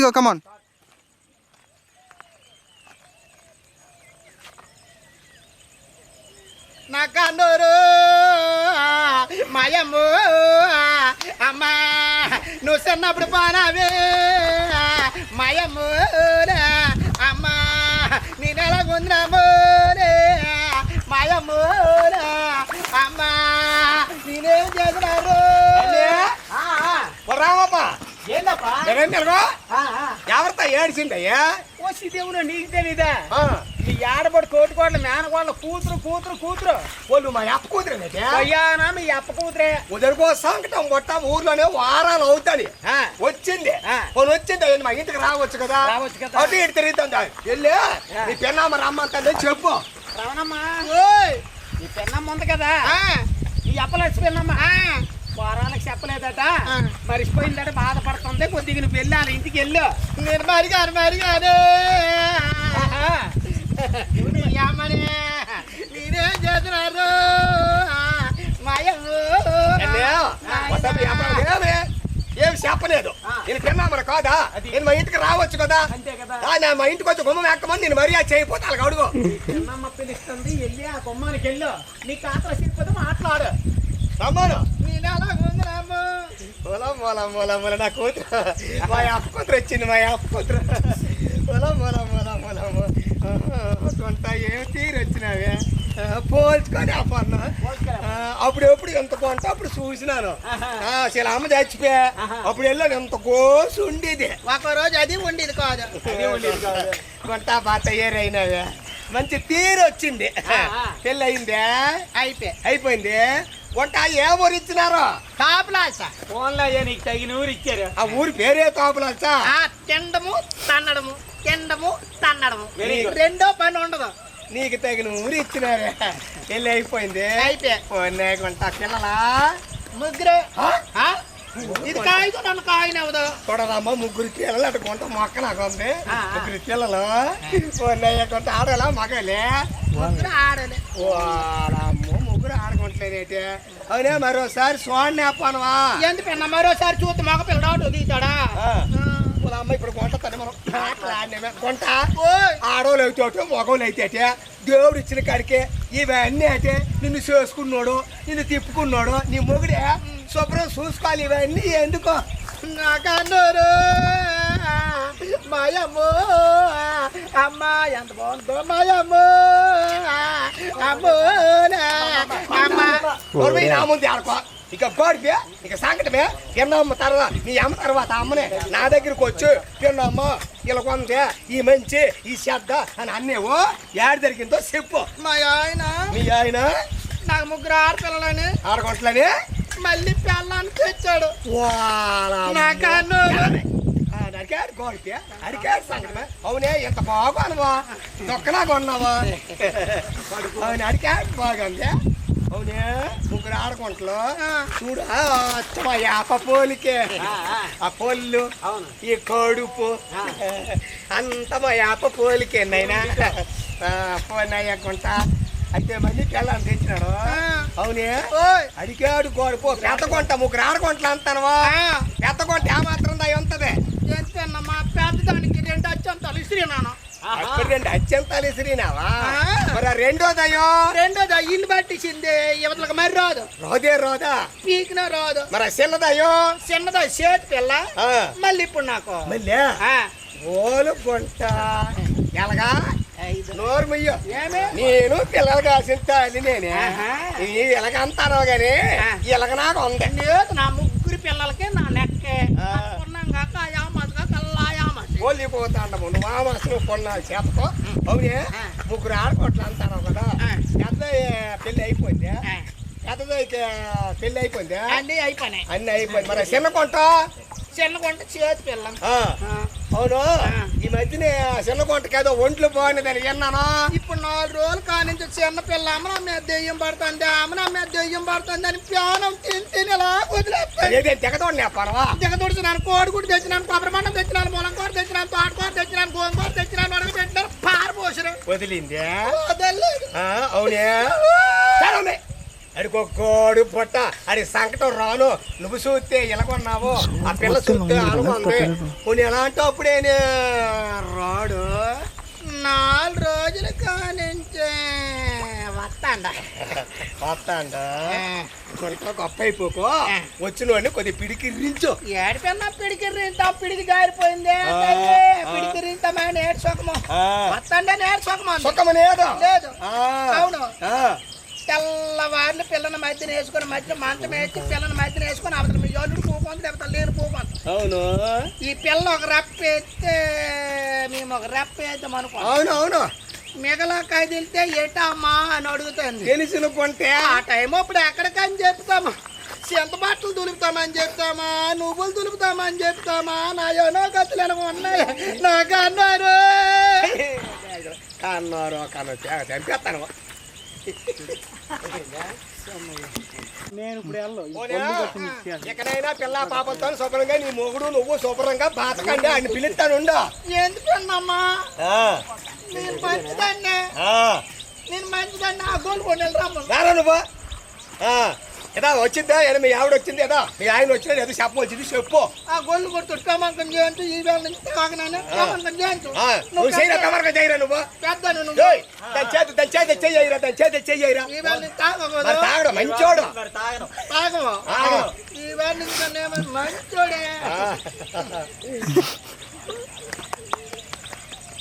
go, come on. Nakandoro mayamu amma no sannappudu panave mayamu amma ninela gondramore mayamu amma nine jagaro Ramappa ఏందప్పా ఎవరితో ఏడిచిందయ్యా OC దేవుడు నీకు తెలీదా ఈ ఆడబడి కోటికోట్ల మేనకోళ్ళ కూతురు కూతురు కూతురు వాళ్ళు మా అప్ప కూతురేనైతే అయ్యానా మీ అప్ప కూతురే ఉదరుకో సంకటం కొట్ట ఊర్లోనే వారాలు అవుతాది వచ్చింది వాళ్ళు వచ్చింది మా ఇంటికి రావచ్చు కదా అటు ఇటు తిరుగుతుందా వెళ్ళి నీ పెన్నామ రమ్మంటే చెప్పు రవణమ్మా నీ పెన్నమ్మ ఉంది కదా ఈ అప్పలచ్చి పెన్నమ్మ వారాలకు చెప్పలేదట మరిచిపోయిందట బాధపడుతుంది కొద్దిగా నువ్వు వెళ్ళాలి ఇంటికి వెళ్ళు నేను మరిగాను నేనేం చేస్తున్నారు ఏమి చెప్పలేదు నేను పెన్నామని కాదా నేను మా ఇంటికి రావచ్చు కదా మా ఇంటికి వచ్చి గుమ్మం ఎక్కమని నేను మర్యాద చేయకపోతే అలాగ అడుగు పెన్నమ్మ పిలుస్తుంది వెళ్ళి ఆ గుమ్మానికి వెళ్ళు నీ ఖాతా చెప్పిపోతే మాట్లాడు రమ్మను నేను నా కూతురు మా అప్ప కూతురు వచ్చింది మా అప్ప కూతురు కొంత ఏమి తీరు వచ్చినావే పోల్చుకొని అప్పన్న అప్పుడు ఎంత కొంట అప్పుడు చూసినాను అసలు అమ్మ చచ్చిపోయా అప్పుడు వెళ్ళాను ఎంత కోసి ఉండేది ఒకరోజు అది ఉండేది కాదు కొంట బాత ఏరైనావే మంచి తీరు వచ్చింది పెళ్ళి అయిందే అయిపోయింది వంట ఏ ఊరు ఇచ్చినారు కాపులాస ఫోన్లో నీకు తగిన ఊరు ఇచ్చారు ఆ ఊరి పేరే కాపులాసా తిండము తన్నడము రెండో పని ఉండదు నీకు తగిన ఊరు ఇచ్చినారే పెళ్ళి అయిపోయింది కొంట పిల్లలా ముగ్గురు ఇది కాయతో నన్ను కాయనవదు చూడరామ్మ ముగ్గురు పిల్లలు అటు కొంత మొక్క నాకు ఉంది ముగ్గురు పిల్లలు కొంత ఆడాలా మగలే ముగ్గురు ఆడలే ముగ్గురు ఆడుకుంటలేదేంటి అవునే మరోసారి చూడండి అప్పనవా ఎందుకన్నా మరోసారి చూస్తే మగ పిల్లడు తీతాడా అమ్మ ఇప్పుడు కొంట తను మనం మాట్లాడినే కొంట ఆడోళ్ళు అయితే మగోళ్ళు అయితే దేవుడు ఇచ్చిన కాడికే ఇవన్నీ అయితే నిన్ను చేసుకున్నాడు నిన్ను తిప్పుకున్నాడు నీ మొగుడే శుభ్రం చూసుకోవాలి ఇవన్నీ ఎందుకో నాకన్నారు మాయమ్మో అమ్మా ఎంత బాగుందో మాయమ్మో అమ్మో నా ముందు ఆడుకో ఇక గోడిపే ఇక సంకటమే పిన్నమ్మ తర్వాత నీ అమ్మ తర్వాత అమ్మనే నా దగ్గరకు వచ్చి పిన్నమ్మ ఇలా కొందే ఈ మంచి ఈ శ్రద్ధ అని అన్నేవో ఏడు జరిగిందో చెప్పు మా ఆయన మీ ఆయన నాకు ముగ్గురు ఆడపిల్లలని ఆడగొంటలని మళ్ళీ పిల్లని తెచ్చాడు అడిగాడు గోడిపే అడిగాడు సంకటమే అవునే ఎంత బాగున్నావా దొక్కలా కొన్నావా అవును అడిగాడు బాగుంది అవునే ముగ్గురు ఆడకుంటలు చూడు మా యాప పోలికే ఆ పొల్లు ఈ కడుపు అంత మా యాప పోలికే నైనా పోనయ్యకుంట అయితే మళ్ళీ పిల్లని తెచ్చినాడు అవునే అడిగాడు గోడుపో పెద్ద కొంట ముగ్గురు ఆడకుంటలు అంటానవా పెద్ద కొంట ఏమాత్రం దా ఉంటది ఎంతమ్మా పెద్దదానికి 2 అచ్చంతాలు ఇసిరినాను రెండు అత్యంతాలు ఇసిరినావా మరి రెండోదయో ఇల్లు పట్టించింది యువతలకు మరి రాదు రోదా పీకిన రాదు మరి చిన్నదయో చేతి పిల్ల మళ్ళీ ఇప్పుడు నాకు మళ్ళీ ఓలు కొంట ఎలాగా నోరు ముయ్యో నేను పిల్లలు కాసిన తల్లి నేనే ఎలాగంటారో గాని ఇలాగ నాకు ఉంది లేదు నా ముగ్గురు పిల్లలకి నా నెక్కే పోలిపోతాండము నువ్వు ఆ మాసం కొన్నాళ్ళు చేపతో అవునే ముగ్గురు ఆడకోట్లు అంటారు కదా పెద్ద పెళ్లి అయిపోయింది పెద్దదైతే పెళ్లి అయిపోయింది అన్ని అయిపోయింది మరి చిన్న కొంట చేతి పిల్ల అవును ఈ మధ్యన చిన్న కొంటకి ఏదో ఒంట్లు బాగుందని విన్నాను ఇప్పుడు 4 రోజులు కానించి చిన్న పిల్ల అమ్మ నా మీద దెయ్యం పడుతుంది అమ్మ నా మీద దెయ్యం పడుతుంది అని ప్యానం తిని ఇలా వదిలేస్తాను దిగతోడినా పర్వా దిగతోడుతున్నాను కోడిగుడ్డు తెచ్చినాను కొబ్బరి పండు తెచ్చినాను ములంకూర తెచ్చినాను తోటకూర తెచ్చినాను గోంగూర తెచ్చినాను అడుగు పెట్టినాను పారపోసిన వదిలిందే వదలలేదు అవునే అడికొక్కోడు పొట్ట అది సంకటం రాను నువ్వు చూస్తే ఇలాగొన్నావు ఆ పిల్ల చూస్తే అనుకుంది కొన్ని ఎలా అంటే అప్పుడే రాడు 4 రోజులు కానించే వస్తాండ కొంత గొప్ప అయిపోకో వచ్చిన కొద్ది పిడికి రించు ఏడిపోయినా పిడికి జారిపోయింది పిడికి రింతమా నేడు సుఖము వస్తాండే నేడు సుఖము సుఖము లేదు అవును తెల్లవారులు పిల్లని మధ్యన వేసుకొని మధ్యన మంచం వేసి పిల్లని మధ్యన వేసుకొని అవతల మీ జోలుడు పోకుంది లేకపోతే లేని పోకుంది అవును ఈ పిల్ల ఒక రెప్ప ఎత్తే మేము ఒక రెప్ప వేద్దాం అనుకో అవును అవును మిగలా కదిలితే ఎటమ్మా అని అడుగుతుంది తెలిసిన కొంటే ఆ టైం అప్పుడు ఎక్కడికని చెప్తామా చింత బట్టలు దులుపుతామని చెప్తామా నువ్వులు దులుపుతామని చెప్తామా నా ఏనో గతులు ఉన్నాయి నాకు అన్నారు చంపేస్తాను నేను ఇప్పుడు ఎక్కడైనా పిల్ల పాపంతో శుభ్రంగా నీ మొగుడు నువ్వు శుభ్రంగా బాతకండి అని పిలుస్తానుండు ఎందుకన్నమ్మా నేను మంచిదాన్ని ఆ గోల్ కొన్ని రారా నువ్వు ఏదా వచ్చిందా ఏదో మీ ఆవిడ వచ్చింది ఏదో మీ ఆయన వచ్చినా ఏదో చెప్పవచ్చింది చెప్పు ఆ గోళ్ళు కొడుతు టమాకం చేయంటు ఈ వేళ నుంచి టమాకం చేయంటు నువ్వు చేయరా టమాకం చేయరా నువ్వు పెద్దను దాని చేతి చెయ్యరా ఈ వేళ నుంచి తాగకూడదు తాగడు మంచోడు తాగవు ఈ వేళ నుంచి మంచోడే